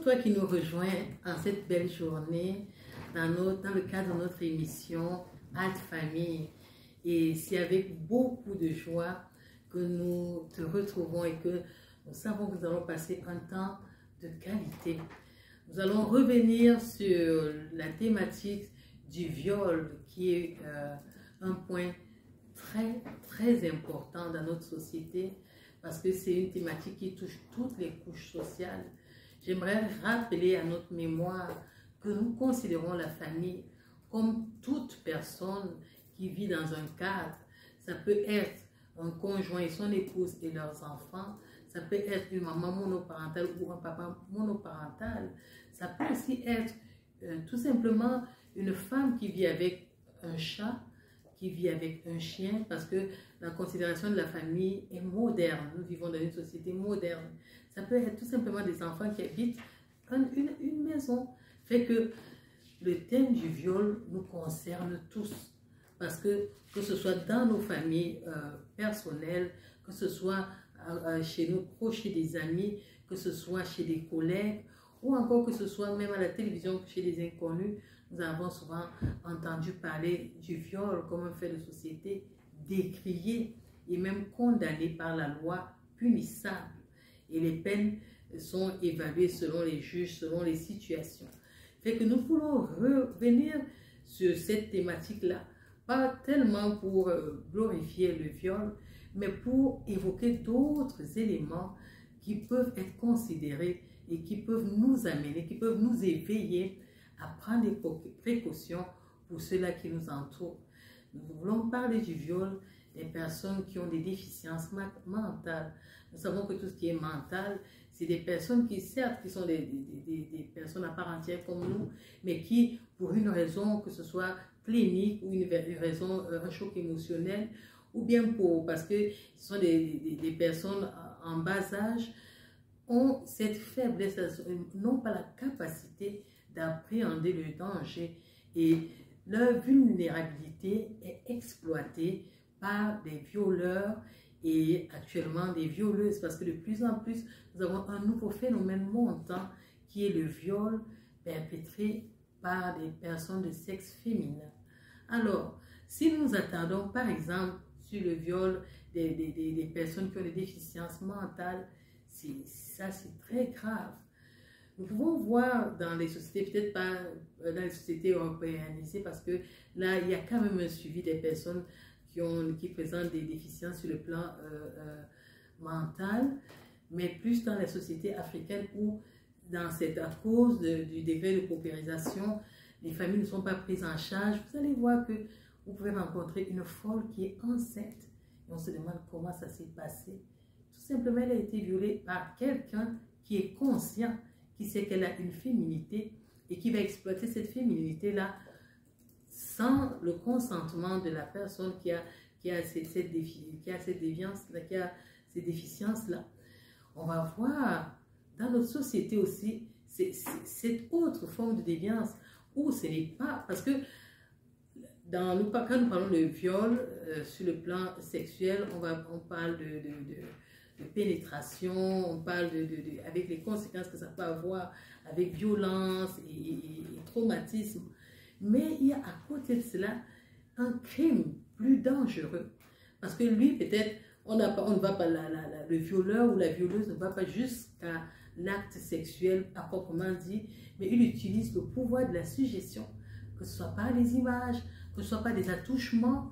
toi qui nous rejoins en cette belle journée dans le cadre de notre émission Halte Famille. Et c'est avec beaucoup de joie que nous te retrouvons et que nous savons que nous allons passer un temps de qualité. Nous allons revenir sur la thématique du viol qui est un point très important dans notre société parce que c'est une thématique qui touche toutes les couches sociales. J'aimerais rappeler à notre mémoire que nous considérons la famille comme toute personne qui vit dans un cadre. Ça peut être un conjoint et son épouse et leurs enfants. Ça peut être une maman monoparentale ou un papa monoparental. Ça peut aussi être tout simplement une femme qui vit avec un chat, qui vit avec un chien, parce que la considération de la famille est moderne. Nous vivons dans une société moderne. Ça peut être tout simplement des enfants qui habitent une maison. Fait que le thème du viol nous concerne tous. Parce que ce soit dans nos familles personnelles, que ce soit chez nos proches, chez des amis, que ce soit chez des collègues, ou encore que ce soit même à la télévision, chez des inconnus, nous avons souvent entendu parler du viol comme un fait de société décrié et même condamné par la loi, punissable. Et les peines sont évaluées selon les juges, selon les situations. Fait que nous voulons revenir sur cette thématique-là, pas tellement pour glorifier le viol, mais pour évoquer d'autres éléments qui peuvent être considérés et qui peuvent nous amener, qui peuvent nous éveiller à prendre des précautions pour ceux-là qui nous entourent. Nous voulons parler du viol des personnes qui ont des déficiences mentales. Nous savons que tout ce qui est mental, c'est des personnes qui, certes, qui sont des personnes à part entière comme nous, mais qui, pour une raison, que ce soit clinique ou une raison, un choc émotionnel, ou bien parce que ce sont des personnes en bas âge, ont cette faiblesse, n'ont pas la capacité d'appréhender le danger et leur vulnérabilité est exploitée par des violeurs et actuellement des violeuses parce que de plus en plus nous avons un nouveau phénomène montant qui est le viol perpétré par des personnes de sexe féminin. Alors, si nous nous attardons par exemple sur le viol des personnes qui ont des déficiences mentales, ça c'est très grave. Nous pouvons voir dans les sociétés, peut-être pas dans les sociétés européanisées, parce que là, il y a quand même un suivi des personnes qui présentent des déficiences sur le plan mental, mais plus dans les sociétés africaines où, à cause du degré de paupérisation, les familles ne sont pas prises en charge. Vous allez voir que vous pouvez rencontrer une folle qui est enceinte et on se demande comment ça s'est passé. Tout simplement, elle a été violée par quelqu'un qui est conscient, qui sait qu'elle a une féminité et qui va exploiter cette féminité-là sans le consentement de la personne qui a cette déviance-là, qui a ces déficiences-là. On va voir dans notre société aussi cette autre forme de déviance où ce n'est pas... Parce que quand nous parlons de viol sur le plan sexuel, on parle de pénétration, on parle avec les conséquences que ça peut avoir, avec violence et traumatisme. Mais il y a à côté de cela un crime plus dangereux. Parce que lui, peut-être, on ne va pas, le violeur ou la violeuse ne va pas jusqu'à l'acte sexuel à proprement dit, mais il utilise le pouvoir de la suggestion, que ce soit par les images, que ce soit par des attouchements,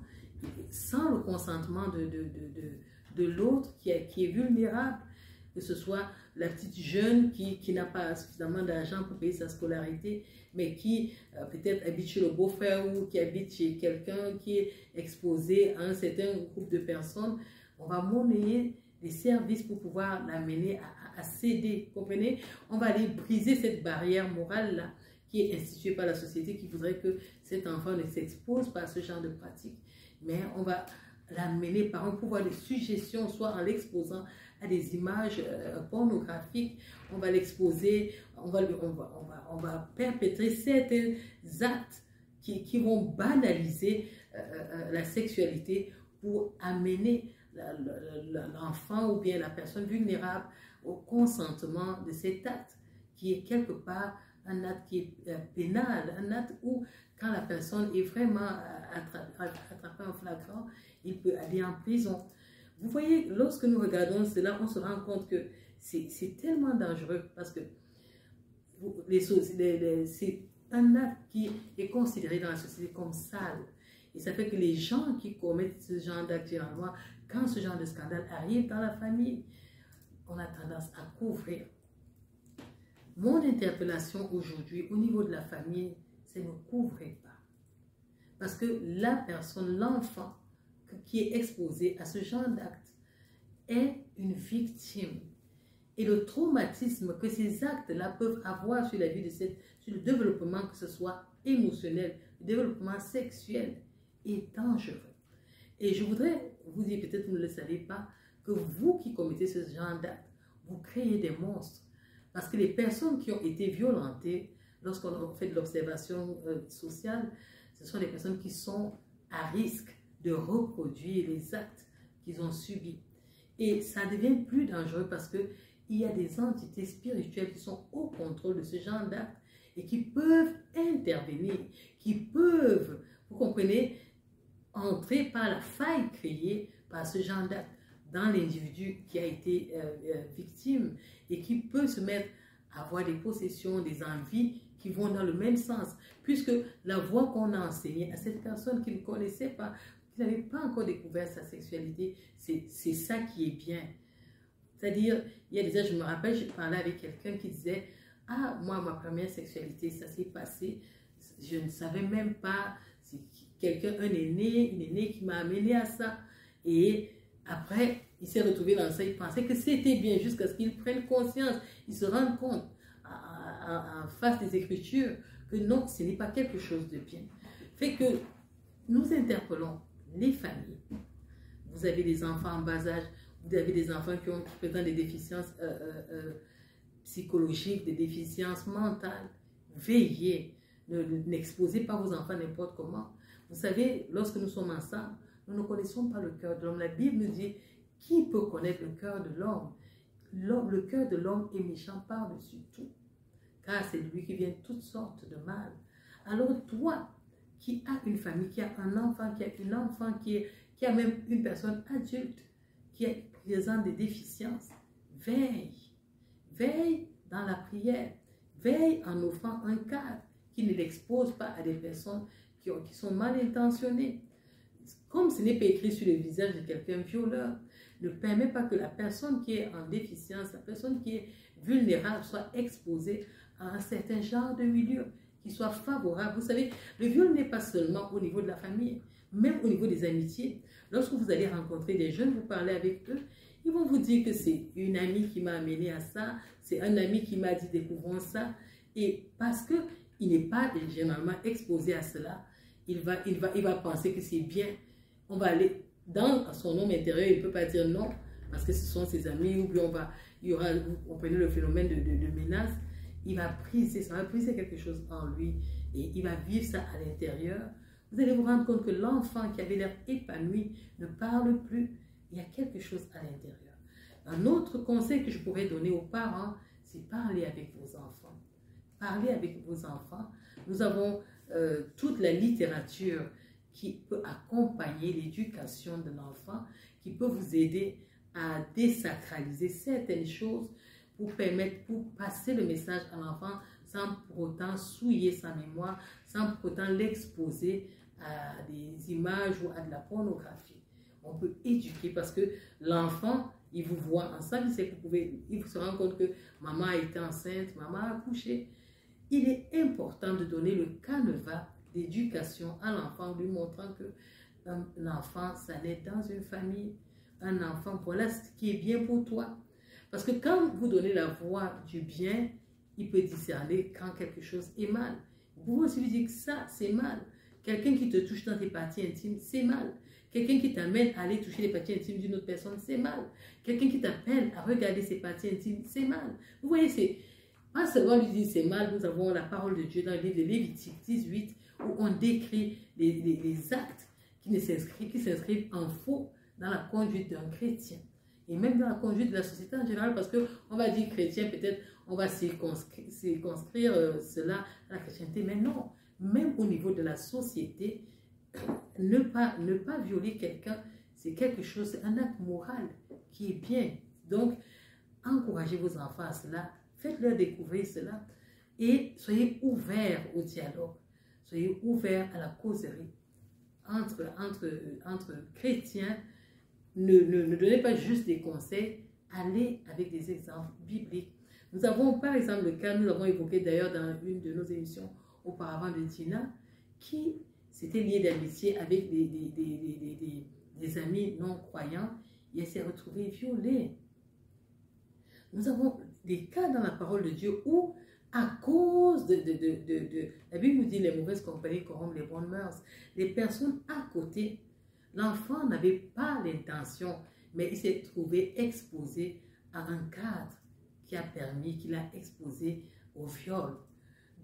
sans le consentement de l'autre qui est vulnérable, que ce soit la petite jeune qui n'a pas suffisamment d'argent pour payer sa scolarité, mais qui peut-être habite chez le beau-frère ou qui habite chez quelqu'un qui est exposé à un certain groupe de personnes. On va monnayer des services pour pouvoir l'amener à céder, comprenez? On va aller briser cette barrière morale-là qui est instituée par la société qui voudrait que cet enfant ne s'expose pas à ce genre de pratique. Mais on va l'amener par un pouvoir de suggestion, soit en l'exposant à des images pornographiques, on va l'exposer, on va perpétrer certains actes qui vont banaliser la sexualité pour amener l'enfant ou bien la personne vulnérable au consentement de cet acte qui est quelque part un acte qui est pénal, un acte où quand la personne est vraiment attrapée en flagrant, il peut aller en prison. Vous voyez, lorsque nous regardons cela, on se rend compte que c'est tellement dangereux parce que c'est un acte qui est considéré dans la société comme sale. Et ça fait que les gens qui commettent ce genre d'actes, généralement, quand ce genre de scandale arrive dans la famille, on a tendance à couvrir. Mon interpellation aujourd'hui au niveau de la famille, c'est ne couvrez pas. Parce que la personne, l'enfant qui est exposé à ce genre d'acte est une victime. Et le traumatisme que ces actes-là peuvent avoir sur la vie sur le développement, que ce soit émotionnel, le développement sexuel, est dangereux. Et je voudrais vous dire, peut-être vous ne le savez pas, que vous qui commettez ce genre d'acte, vous créez des monstres. Parce que les personnes qui ont été violentées, lorsqu'on fait de l'observation sociale, ce sont des personnes qui sont à risque de reproduire les actes qu'ils ont subis. Et ça devient plus dangereux parce qu'il y a des entités spirituelles qui sont au contrôle de ce genre d'actes et qui peuvent intervenir, qui peuvent, vous comprenez, entrer par la faille créée par ce genre d'acte dans l'individu qui a été victime et qui peut se mettre à avoir des possessions, des envies qui vont dans le même sens, puisque la voie qu'on a enseignée à cette personne qui ne connaissait pas, qui n'avait pas encore découvert sa sexualité, c'est ça qui est bien. C'est-à-dire, il y a des ans, je me rappelle, je parlais avec quelqu'un qui disait, ah, moi, ma première sexualité, ça s'est passé, je ne savais même pas, c'est quelqu'un, une aînée qui m'a amené à ça. Et après, il s'est retrouvé dans ça, il pensait que c'était bien, jusqu'à ce qu'il prenne conscience, il se rende compte, en face des Écritures, que non, ce n'est pas quelque chose de bien. Fait que nous interpellons les familles. Vous avez des enfants en bas âge, vous avez des enfants qui présentent des déficiences psychologiques, des déficiences mentales. Veillez, n'exposez pas vos enfants n'importe comment. Vous savez, lorsque nous sommes ensemble, nous ne connaissons pas le cœur de l'homme. La Bible nous dit, qui peut connaître le cœur de l'homme? Le cœur de l'homme est méchant par-dessus tout, car c'est lui qui vient toutes sortes de mal. Alors toi, qui as une famille, qui a un enfant, qui a une enfant, qui a même une personne adulte, qui présente des déficiences, veille. Veille dans la prière. Veille en offrant un cadre qui ne l'expose pas à des personnes qui sont mal intentionnées. Comme ce n'est pas écrit sur le visage de quelqu'un violeur, ne permet pas que la personne qui est en déficience, la personne qui est vulnérable soit exposée à un certain genre de milieu qui soit favorable. Vous savez, le viol n'est pas seulement au niveau de la famille, même au niveau des amitiés. Lorsque vous allez rencontrer des jeunes, vous parlez avec eux, ils vont vous dire que c'est une amie qui m'a amené à ça, c'est un ami qui m'a dit découvrons ça. Et parce qu'il n'est pas généralement exposé à cela, il va penser que c'est bien. On va aller dans son homme intérieur, il ne peut pas dire non, parce que ce sont ses amis, ou bien on prenait le phénomène de menace, ça va briser quelque chose en lui, et il va vivre ça à l'intérieur. Vous allez vous rendre compte que l'enfant qui avait l'air épanoui ne parle plus, il y a quelque chose à l'intérieur. Un autre conseil que je pourrais donner aux parents, c'est parler avec vos enfants. Parler avec vos enfants. Nous avons toute la littérature qui peut accompagner l'éducation de l'enfant, qui peut vous aider à désacraliser certaines choses pour passer le message à l'enfant sans pour autant souiller sa mémoire, sans pour autant l'exposer à des images ou à de la pornographie. On peut éduquer parce que l'enfant, il vous voit ensemble, il se rend compte que maman a été enceinte, maman a accouché. Il est important de donner le canevas d'éducation à l'enfant, lui montrant que l'enfant, ça naît dans une famille. Un enfant, voilà ce qui est bien pour toi. Parce que quand vous donnez la voix du bien, il peut discerner quand quelque chose est mal. Vous pouvez aussi lui dire que ça, c'est mal. Quelqu'un qui te touche dans tes parties intimes, c'est mal. Quelqu'un qui t'amène à aller toucher les parties intimes d'une autre personne, c'est mal. Quelqu'un qui t'appelle à regarder ses parties intimes, c'est mal. Vous voyez, c'est pas seulement lui dire c'est mal. Nous avons la parole de Dieu dans le livre de Lévitique 18, où on décrit les actes qui s'inscrivent en faux dans la conduite d'un chrétien. Et même dans la conduite de la société en général, parce qu'on va dire chrétien, peut-être on va circonscrire cela à la chrétienté. Mais non, même au niveau de la société, ne pas violer quelqu'un, c'est quelque chose, c'est un acte moral qui est bien. Donc, encouragez vos enfants à cela, faites-leur découvrir cela et soyez ouverts au dialogue, soyez ouverts à la causerie entre chrétiens. Ne donnez pas juste des conseils, allez avec des exemples bibliques. Nous avons par exemple le cas, nous avons évoqué d'ailleurs dans une de nos émissions auparavant de Tina, qui s'était liée d'amitié avec des amis non-croyants et elle s'est retrouvée violée. Nous avons des cas dans la parole de Dieu où, à cause la Bible nous dit les mauvaises compagnies corrompent les bonnes mœurs. Les personnes à côté, l'enfant n'avait pas l'intention, mais il s'est trouvé exposé à un cadre qui a permis, qui l'a exposé au viol.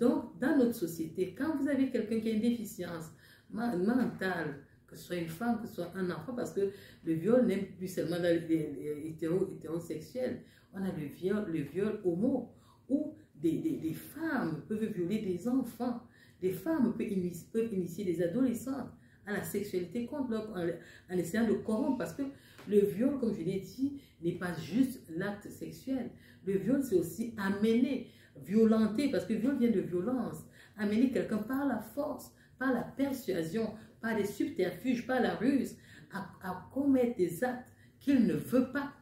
Donc, dans notre société, quand vous avez quelqu'un qui a une déficience mentale, que ce soit une femme, que ce soit un enfant, parce que le viol n'est plus seulement dans les hétérosexuels, on a le viol homo, où des femmes peuvent violer des enfants, des femmes peuvent initier des adolescents à la sexualité contre leur, en essayant de corrompre, parce que le viol, comme je l'ai dit, n'est pas juste l'acte sexuel. Le viol, c'est aussi amener, violenter, parce que viol vient de violence, amener quelqu'un par la force, par la persuasion, par des subterfuges, par la ruse, à commettre des actes qu'il ne veut pas.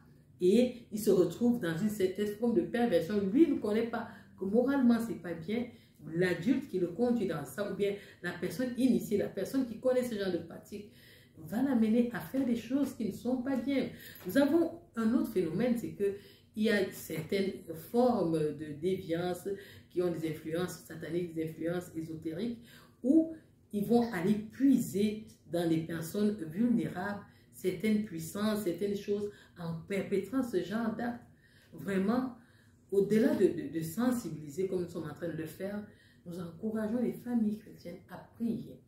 Et il se retrouve dans une certaine forme de perversion. Lui ne connaît pas que moralement, ce n'est pas bien. L'adulte qui le conduit dans ça, ou bien la personne initiée, la personne qui connaît ce genre de pratique, va l'amener à faire des choses qui ne sont pas bien. Nous avons un autre phénomène, c'est qu'il y a certaines formes de déviance qui ont des influences sataniques, des influences ésotériques, où ils vont aller puiser dans les personnes vulnérables certaines puissances, certaines choses en perpétrant ce genre d'actes. Vraiment, au-delà de sensibiliser comme nous sommes en train de le faire, nous encourageons les familles chrétiennes à prier.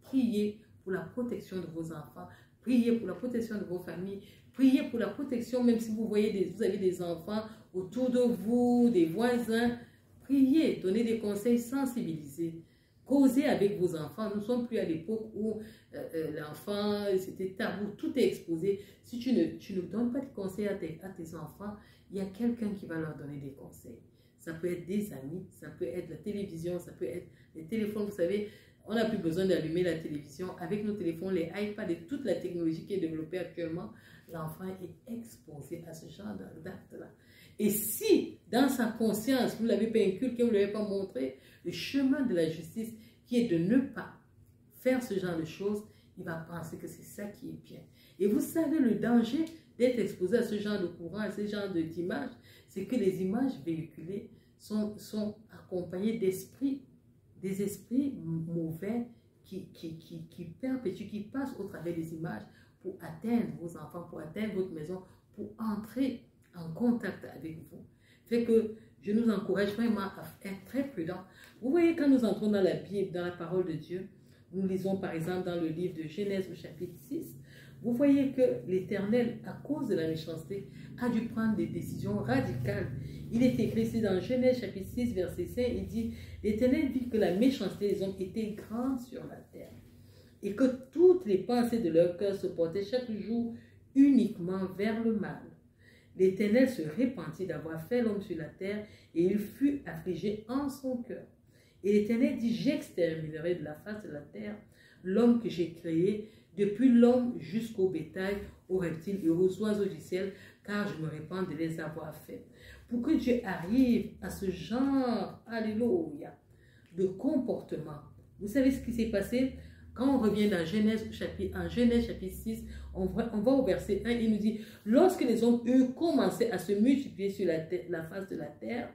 Priez pour la protection de vos enfants, priez pour la protection de vos familles, priez pour la protection, même si vous voyez vous avez des enfants autour de vous, des voisins, priez, donnez des conseils, sensibilisez. Causez avec vos enfants. Nous ne sommes plus à l'époque où l'enfant, c'était tabou, tout est exposé. Si tu ne donnes pas de conseils à tes enfants, il y a quelqu'un qui va leur donner des conseils. Ça peut être des amis, ça peut être la télévision, ça peut être les téléphones. Vous savez, on n'a plus besoin d'allumer la télévision. Avec nos téléphones, les iPads et toute la technologie qui est développée actuellement, l'enfant est exposé à ce genre d'actes-là. Et si, dans sa conscience, vous ne l'avez pas inculqué, vous ne l'avez pas montré, le chemin de la justice, qui est de ne pas faire ce genre de choses, il va penser que c'est ça qui est bien. Et vous savez, le danger d'être exposé à ce genre de courant, à ce genre d'images, c'est que les images véhiculées sont accompagnées d'esprits, des esprits mauvais qui perpétuent, qui passent au travers des images pour atteindre vos enfants, pour atteindre votre maison, pour entrer en contact avec vous. Fait que je nous encourage vraiment à être très prudents. Vous voyez, quand nous entrons dans la Bible, dans la parole de Dieu, nous lisons par exemple dans le livre de Genèse au chapitre 6, vous voyez que l'Éternel, à cause de la méchanceté, a dû prendre des décisions radicales. Il est écrit ici dans Genèse chapitre 6, verset 5, il dit « L'Éternel vit que la méchanceté des hommes était grande sur la terre, et que toutes les pensées de leur cœur se portaient chaque jour uniquement vers le mal. L'Éternel se repentit d'avoir fait l'homme sur la terre, et il fut affligé en son cœur. Et l'Éternel dit, j'exterminerai de la face de la terre l'homme que j'ai créé, depuis l'homme jusqu'au bétail, aux reptiles et aux oiseaux du ciel, car je me répands de les avoir faits. Pour que Dieu arrive à ce genre, alléluia, de comportement. Vous savez ce qui s'est passé? Quand on revient dans Genèse chapitre 6, on va au verset 1, il nous dit, lorsque les hommes eurent commencé à se multiplier sur la face de la terre,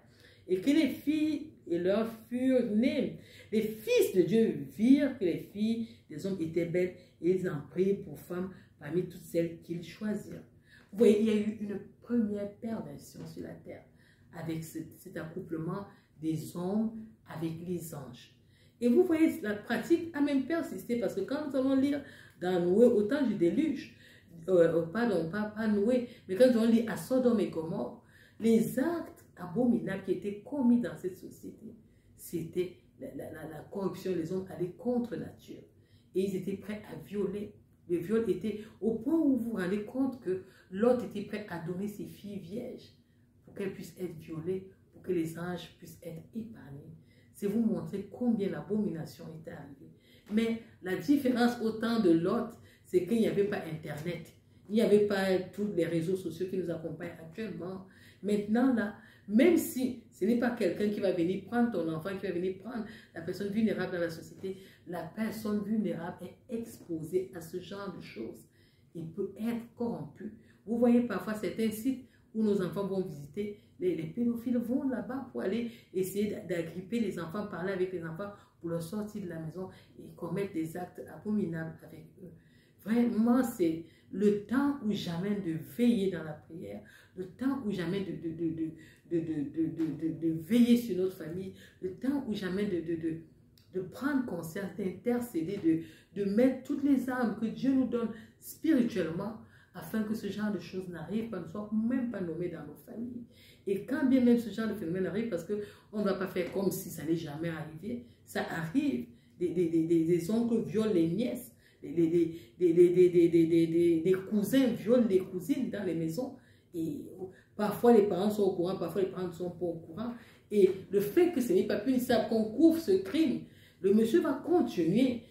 et que les filles et leurs furent nées, les fils de Dieu virent que les filles des hommes étaient belles, et ils en prirent pour femmes parmi toutes celles qu'ils choisirent. Vous voyez, il y a eu une première perversion sur la terre, avec cet accouplement des hommes avec les anges. Et vous voyez, la pratique a même persisté, parce que quand nous allons lire dans Noé, au temps du déluge, pardon, pas Noé, mais quand nous allons lire à Sodome et Gomorrhe, les actes abominable qui était commis dans cette société, c'était la corruption. Les hommes allaient contre nature et ils étaient prêts à violer. Le viol était au point où vous vous rendez compte que l'autre était prêt à donner ses filles vierges pour qu'elles puissent être violées, pour que les anges puissent être épargnés. C'est vous montrer combien l'abomination était arrivée. Mais la différence au temps de Lot, c'est qu'il n'y avait pas Internet. Il n'y avait pas tous les réseaux sociaux qui nous accompagnent actuellement. Maintenant, là, même si ce n'est pas quelqu'un qui va venir prendre ton enfant, qui va venir prendre la personne vulnérable dans la société, la personne vulnérable est exposée à ce genre de choses. Il peut être corrompu. Vous voyez parfois certains sites où nos enfants vont visiter, les pédophiles vont là-bas pour aller essayer d'agripper les enfants, parler avec les enfants pour leur sortir de la maison et commettre des actes abominables avec eux. Vraiment, c'est le temps ou jamais de veiller dans la prière, le temps ou jamais de veiller sur notre famille, le temps ou jamais de prendre conscience, d'intercéder, de mettre toutes les armes que Dieu nous donne spirituellement afin que ce genre de choses n'arrive pas, ne soit même pas nommé dans nos familles. Et quand bien même ce genre de phénomène arrive, parce qu'on ne va pas faire comme si ça n'allait jamais arriver, ça arrive, des oncles violent les nièces, des cousins violent les cousines dans les maisons, et parfois les parents sont au courant, parfois les parents ne sont pas au courant, et le fait que ce n'est pas punissable, qu'on couvre ce crime, le monsieur va continuer.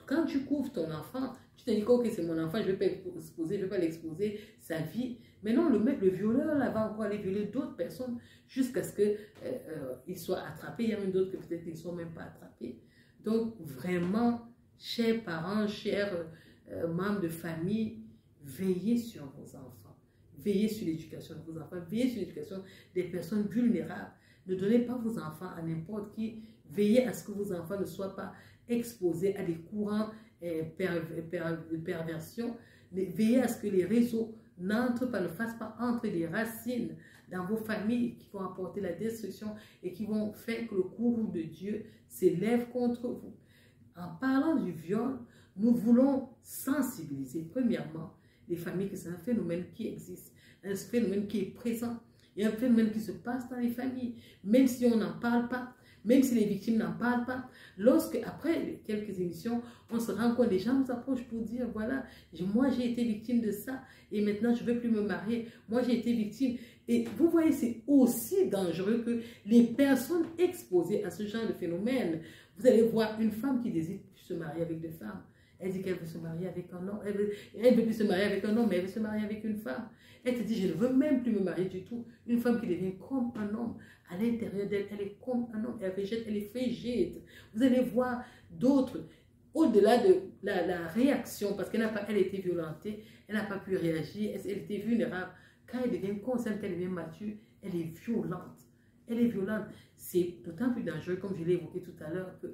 Quand tu couvres ton enfant, tu te dis que okay, c'est mon enfant, je ne vais pas exposer, je ne vais pas l'exposer, sa vie. Mais non, le violeur là, va encore aller violer d'autres personnes jusqu'à ce qu'il soit attrapé. Il y a même d'autres que peut-être ils ne sont même pas attrapés. Donc vraiment, chers parents, chers membres de famille, veillez sur vos enfants. Veillez sur l'éducation de vos enfants. Veillez sur l'éducation des personnes vulnérables. Ne donnez pas vos enfants à n'importe qui. Veillez à ce que vos enfants ne soient pas exposés à des courants de perversion. Veillez à ce que les réseaux n'entrent pas, ne fassent pas entrer des racines dans vos familles qui vont apporter la destruction et qui vont faire que le courroux de Dieu s'élève contre vous. En parlant du viol, nous voulons sensibiliser, premièrement, les familles que c'est un phénomène qui existe, un phénomène qui est présent, et un phénomène qui se passe dans les familles, même si on n'en parle pas, même si les victimes n'en parlent pas. Lorsque, après quelques émissions, on se rend compte, les gens nous approchent pour dire, voilà, moi j'ai été victime de ça, et maintenant je ne veux plus me marier, moi j'ai été victime. Et vous voyez, c'est aussi dangereux que les personnes exposées à ce genre de phénomène. Vous allez voir une femme qui désire se marier avec deux femmes. Elle dit qu'elle veut se marier avec un homme. Elle veut plus se marier avec un homme, mais elle veut se marier avec une femme. Elle te dit, je ne veux même plus me marier du tout. Une femme qui devient comme un homme. À l'intérieur d'elle, elle est comme un homme. Elle végète, elle est frigide. Vous allez voir d'autres, au-delà de la réaction, parce qu'elle n'a pas, elle a été violentée, elle n'a pas pu réagir, elle était vulnérable. Quand elle devient consciente, qu'elle devient mature, elle est violente. Elle est violente. C'est d'autant plus dangereux, comme je l'ai évoqué tout à l'heure, que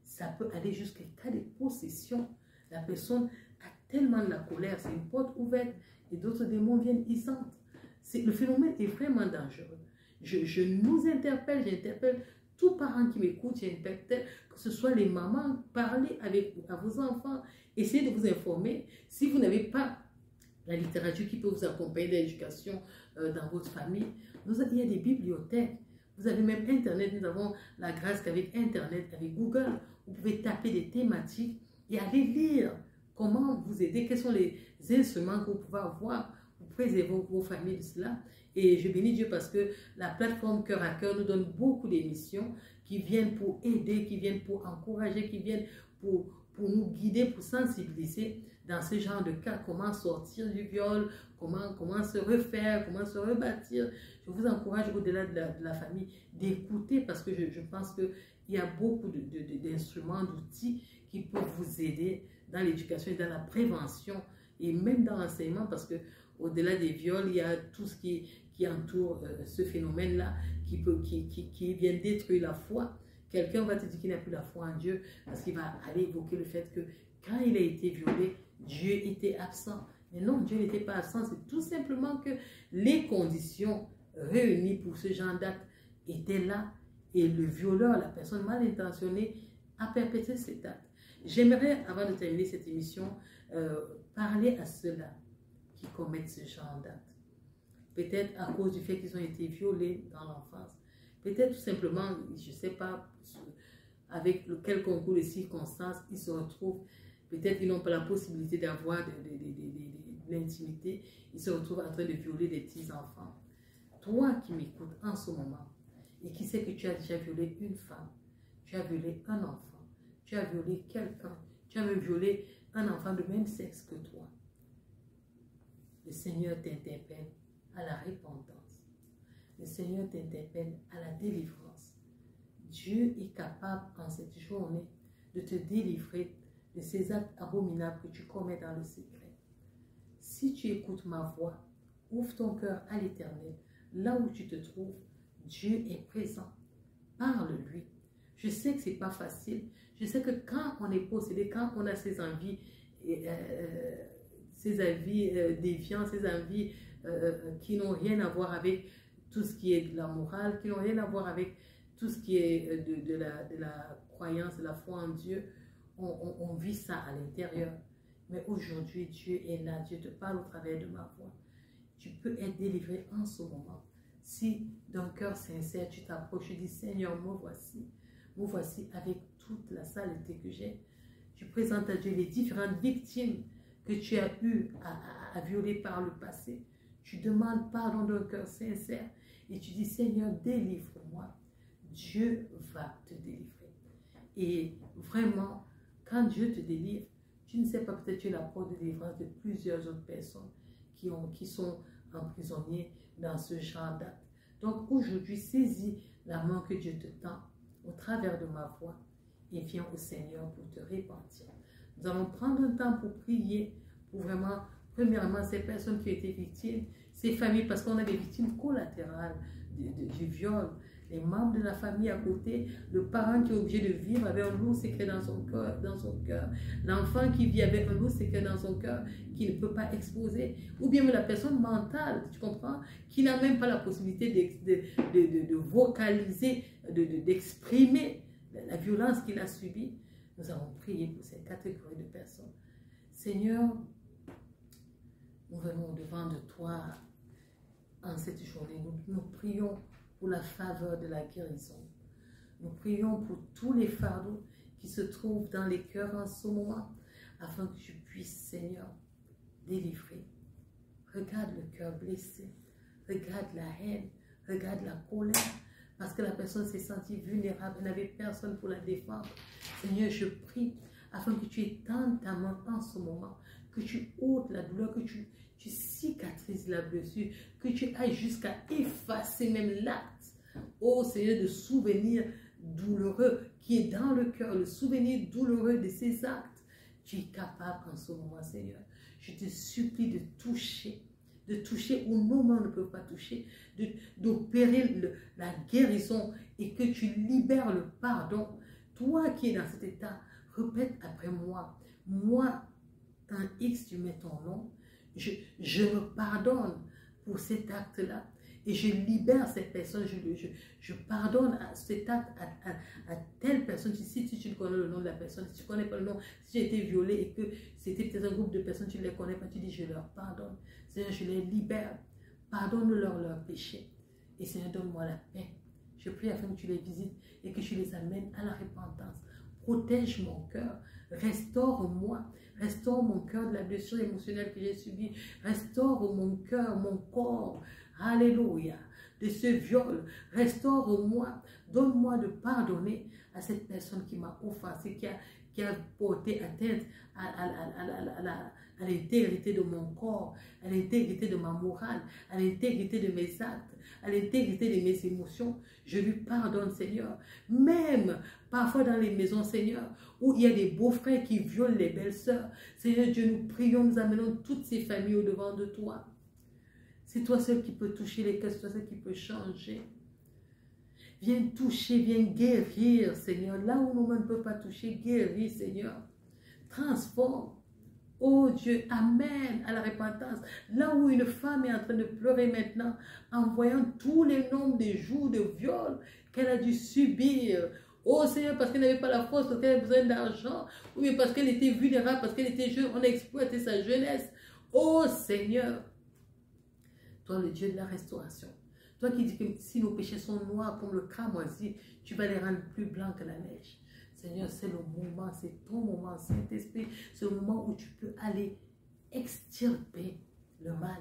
ça peut aller jusqu'à cas de possession. La personne a tellement de la colère, c'est une porte ouverte et d'autres démons viennent, ils sentent. Le phénomène est vraiment dangereux. Je nous interpelle, j'interpelle tous parents qui m'écoutent, j'interpelle, que ce soit les mamans, parlez à vos enfants, essayez de vous informer. Si vous n'avez pas la littérature qui peut vous accompagner dans l'éducation dans votre famille, il y a des bibliothèques. Vous avez même Internet, nous avons la grâce qu'avec Internet, avec Google, vous pouvez taper des thématiques et aller lire comment vous aider, quels sont les instruments que vous pouvez avoir pour préserver vos familles de cela. Et je bénis Dieu parce que la plateforme Cœur à Cœur nous donne beaucoup d'émissions qui viennent pour aider, qui viennent pour encourager, qui viennent pour nous guider, pour sensibiliser dans ce genre de cas, comment sortir du viol, comment se refaire, comment se rebâtir. Je vous encourage au-delà de la famille d'écouter parce que je pense qu'il y a beaucoup d'instruments, d'outils qui peuvent vous aider dans l'éducation et dans la prévention et même dans l'enseignement parce que au-delà des viols, il y a tout ce qui entoure ce phénomène-là qui vient détruire la foi. Quelqu'un va te dire qu'il n'a plus la foi en Dieu parce qu'il va aller évoquer le fait que quand il a été violé, Dieu était absent. Mais non, Dieu n'était pas absent. C'est tout simplement que les conditions réunies pour ce genre d'acte étaient là. Et le violeur, la personne mal intentionnée, a perpétré cet acte. J'aimerais, avant de terminer cette émission, parler à ceux-là qui commettent ce genre d'acte. peut-être à cause du fait qu'ils ont été violés dans l'enfance. Peut-être tout simplement, je ne sais pas, avec quel concours de circonstances ils se retrouvent. Peut-être qu'ils n'ont pas la possibilité d'avoir de l'intimité. Ils se retrouvent en train de violer des petits-enfants. Toi qui m'écoutes en ce moment et qui sais que tu as déjà violé une femme, tu as violé un enfant, tu as violé quelqu'un, tu as même violé un enfant de même sexe que toi. Le Seigneur t'interpelle à la repentance. Le Seigneur t'interpelle à la délivrance. Dieu est capable en cette journée de te délivrer de ces actes abominables que tu commets dans le secret. Si tu écoutes ma voix, ouvre ton cœur à l'Éternel. Là où tu te trouves, Dieu est présent. Parle-lui. Je sais que ce n'est pas facile. Je sais que quand on est possédé, quand on a ces envies déviantes, ces envies qui n'ont rien à voir avec tout ce qui est de la morale, qui n'ont rien à voir avec tout ce qui est de la croyance, de la foi en Dieu, on vit ça à l'intérieur. Mais aujourd'hui, Dieu est là. Dieu te parle au travers de ma voix. Tu peux être délivré en ce moment. Si d'un cœur sincère, tu t'approches, tu dis, Seigneur, me voici avec toute la saleté que j'ai. Tu présentes à Dieu les différentes victimes que tu as eues à violer par le passé. Tu demandes pardon d'un cœur sincère et tu dis, Seigneur, délivre-moi. Dieu va te délivrer. Et vraiment, quand Dieu te délivre, tu ne sais pas, peut-être tu es la porte de délivrance de plusieurs autres personnes qui sont emprisonnées dans ce genre d'acte. Donc aujourd'hui, saisis la main que Dieu te tend au travers de ma voix et viens au Seigneur pour te repentir. Nous allons prendre un temps pour prier, pour vraiment, premièrement, ces personnes qui ont été victimes, ces familles, parce qu'on a des victimes collatérales du viol, les membres de la famille à côté, le parent qui est obligé de vivre avec un lourd secret dans son cœur, l'enfant qui vit avec un lourd secret dans son cœur, qui ne peut pas exposer, ou bien la personne mentale, tu comprends, qui n'a même pas la possibilité de vocaliser, d'exprimer la violence qu'il a subie. Nous allons prier pour cette catégorie de personnes. Seigneur, nous venons devant de toi en cette journée. Nous prions pour la faveur de la guérison. Nous prions pour tous les fardeaux qui se trouvent dans les cœurs en ce moment, afin que tu puisses, Seigneur, délivrer. Regarde le cœur blessé, regarde la haine, regarde la colère, parce que la personne s'est sentie vulnérable, elle n'avait personne pour la défendre. Seigneur, je prie afin que tu étendes ta main en ce moment, que tu ôtes la douleur, que tu cicatrises la blessure, que tu ailles jusqu'à effacer même l'acte, ô Seigneur, de souvenir douloureux qui est dans le cœur, le souvenir douloureux de ces actes. Tu es capable en ce moment, Seigneur. Je te supplie de toucher où nos mains ne peuvent pas toucher, d'opérer la guérison et que tu libères le pardon. Toi qui es dans cet état, répète après moi. Moi, un X, tu mets ton nom. Je me pardonne pour cet acte-là et je libère cette personne. Je pardonne à cet acte, à telle personne. Si tu connais le nom de la personne, si tu ne connais pas le nom, si j'ai été violée et que c'était peut-être un groupe de personnes, tu ne les connais pas, tu dis je leur pardonne. Seigneur, je les libère. Pardonne-leur leurs péchés. Et Seigneur, donne-moi la paix. Je prie afin que tu les visites et que tu les amènes à la repentance. Protège mon cœur. Restaure-moi. Restaure mon cœur de la blessure émotionnelle que j'ai subie. Restaure mon cœur, mon corps. Alléluia. De ce viol. Restaure-moi. Donne-moi de pardonner à cette personne qui m'a offensé, qui a porté atteinte à l'intégrité de mon corps, à l'intégrité de ma morale, à l'intégrité de mes actes, à l'intégrité de mes émotions. Je lui pardonne, Seigneur. Même parfois dans les maisons, Seigneur, où il y a des beaux-frères qui violent les belles-sœurs. Seigneur Dieu, nous prions, nous amenons toutes ces familles au devant de toi. C'est toi seul qui peux toucher les cœurs, c'est toi seul qui peux changer. Viens toucher, viens guérir, Seigneur. Là où nos mains ne peuvent pas toucher, guéris, Seigneur. Transforme. Oh Dieu, amène à la repentance. Là où une femme est en train de pleurer maintenant, en voyant tous les nombres de jours de viol qu'elle a dû subir. Oh Seigneur, parce qu'elle n'avait pas la force, parce qu'elle avait besoin d'argent, ou bien parce qu'elle était vulnérable, parce qu'elle était jeune, on a exploité sa jeunesse. Oh Seigneur, Toi, le Dieu de la restauration. Toi qui dis que si nos péchés sont noirs comme le cramoisi, tu vas les rendre plus blancs que la neige. Seigneur, c'est le moment, c'est ton moment, Saint-Esprit. C'est le moment où tu peux aller extirper le mal,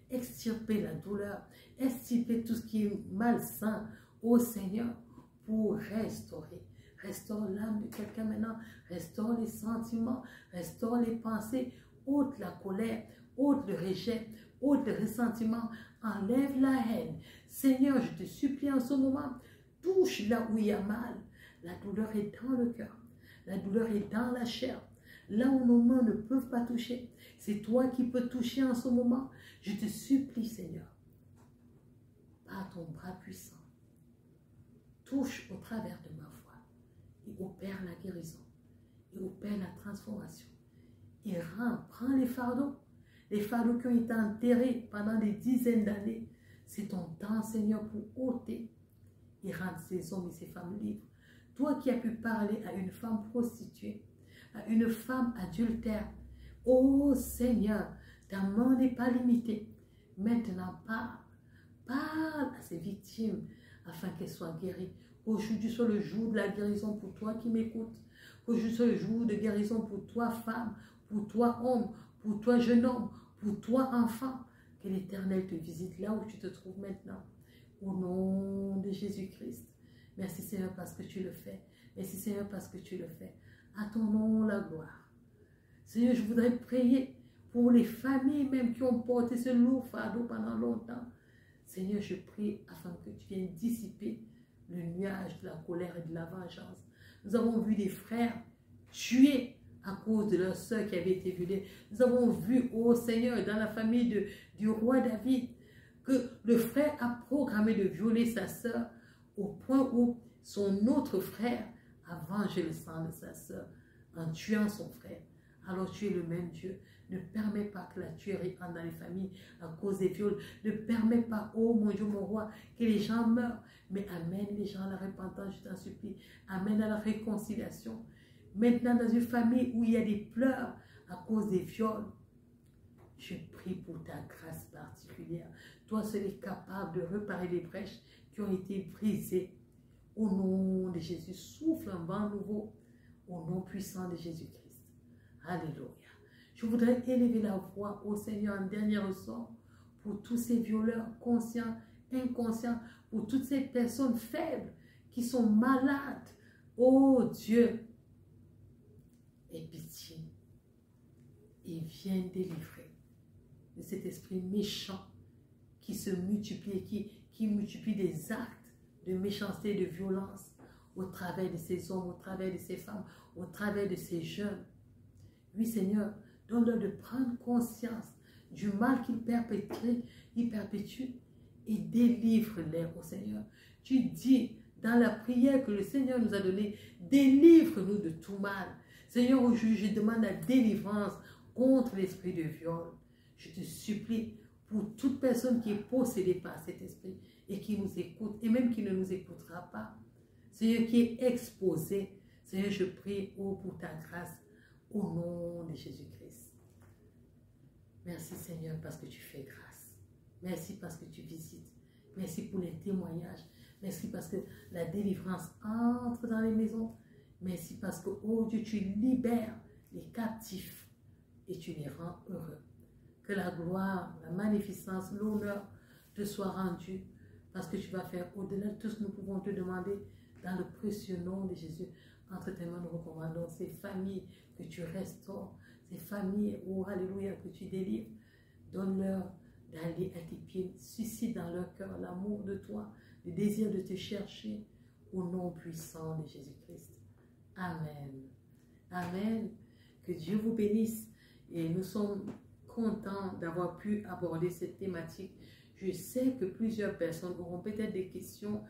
extirper la douleur, extirper tout ce qui est malsain au Seigneur pour restaurer. Restaure l'âme de quelqu'un maintenant, restaure les sentiments, restaure les pensées, ôte la colère, ôte le rejet, ôte le ressentiment, enlève la haine. Seigneur, je te supplie en ce moment, touche là où il y a mal. La douleur est dans le cœur, la douleur est dans la chair. Là où nos mains ne peuvent pas toucher, c'est toi qui peux toucher en ce moment. Je te supplie, Seigneur, par ton bras puissant, touche au travers de ma foi et opère la guérison et opère la transformation. Et prends les fardeaux qui ont été enterrés pendant des dizaines d'années. C'est ton temps, Seigneur, pour ôter et rendre ces hommes et ces femmes libres. Toi qui as pu parler à une femme prostituée, à une femme adultère, oh Seigneur, ta main n'est pas limitée. Maintenant, parle à ces victimes afin qu'elles soient guéries. Qu'aujourd'hui soit le jour de la guérison pour toi qui m'écoutes. Qu'aujourd'hui soit le jour de guérison pour toi, femme, pour toi, homme, pour toi, jeune homme, pour toi, enfant. Que l'Éternel te visite là où tu te trouves maintenant. Au nom de Jésus-Christ. Merci Seigneur parce que tu le fais. Merci Seigneur parce que tu le fais. À ton nom la gloire. Seigneur, je voudrais prier pour les familles même qui ont porté ce lourd fardeau pendant longtemps. Seigneur, je prie afin que tu viennes dissiper le nuage de la colère et de la vengeance. Nous avons vu des frères tués à cause de leur sœur qui avait été violée. Nous avons vu, oh Seigneur, dans la famille du roi David, que le frère a programmé de violer sa sœur au point où son autre frère a vengé le sang de sa sœur en tuant son frère. Alors tu es le même Dieu. Ne permets pas que la tuerie entre dans les familles à cause des viols. Ne permets pas, oh mon Dieu, mon roi, que les gens meurent. Mais amène les gens à la repentance, je t'en supplie. Amène à la réconciliation. Maintenant, dans une famille où il y a des pleurs à cause des viols, je prie pour ta grâce particulière. Toi seul es capable de réparer les brèches qui ont été brisées. Au nom de Jésus, souffle un vent nouveau. Au nom puissant de Jésus-Christ. Alléluia. Je voudrais élever la voix au Seigneur en dernier ressort pour tous ces violeurs conscients, inconscients, pour toutes ces personnes faibles qui sont malades. Oh Dieu, aie pitié et viens délivrer de cet esprit méchant qui se multiplie, qui multiplie des actes de méchanceté, de violence au travers de ces hommes, au travers de ces femmes, au travers de ces jeunes. Oui Seigneur, donne-leur de prendre conscience du mal qu'ils perpétuent et délivre-les au Seigneur. Tu dis dans la prière que le Seigneur nous a donnée, délivre-nous de tout mal. Seigneur, aujourd'hui, je demande la délivrance contre l'esprit de viol. Je te supplie pour toute personne qui est possédée par cet esprit et qui nous écoute, et même qui ne nous écoutera pas. Seigneur, qui est exposé. Seigneur, je prie pour ta grâce au nom de Jésus-Christ. Merci Seigneur parce que tu fais grâce. Merci parce que tu visites. Merci pour les témoignages. Merci parce que la délivrance entre dans les maisons. Merci parce que, oh Dieu, tu libères les captifs et tu les rends heureux. Que la gloire, la magnificence, l'honneur te soient rendus parce que tu vas faire au-delà de tout ce que nous pouvons te demander dans le précieux nom de Jésus. Entre tes mains, nous recommandons ces familles que tu restaures, ces familles, oh alléluia, que tu délivres. Donne-leur d'aller à tes pieds, suscite dans leur cœur l'amour de toi, le désir de te chercher au nom puissant de Jésus-Christ. Amen. Amen. Que Dieu vous bénisse. Et nous sommes contents d'avoir pu aborder cette thématique. Je sais que plusieurs personnes auront peut-être des questions.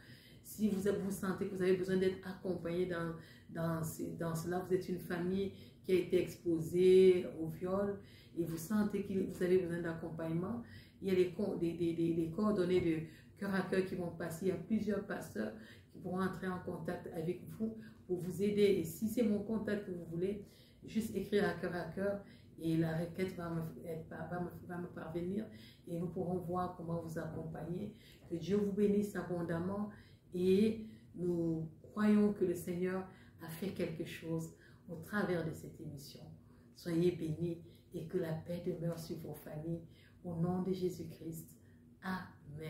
Si vous sentez que vous avez besoin d'être accompagné dans cela, vous êtes une famille qui a été exposée au viol et vous sentez que vous avez besoin d'accompagnement, il y a les coordonnées de cœur à cœur qui vont passer. Il y a plusieurs pasteurs qui pourront entrer en contact avec vous pour vous aider. Et si c'est mon contact que vous voulez, juste écrire à cœur et la requête va me parvenir et nous pourrons voir comment vous accompagner. Que Dieu vous bénisse abondamment et nous croyons que le Seigneur a fait quelque chose au travers de cette émission. Soyez bénis et que la paix demeure sur vos familles. Au nom de Jésus-Christ. Amen.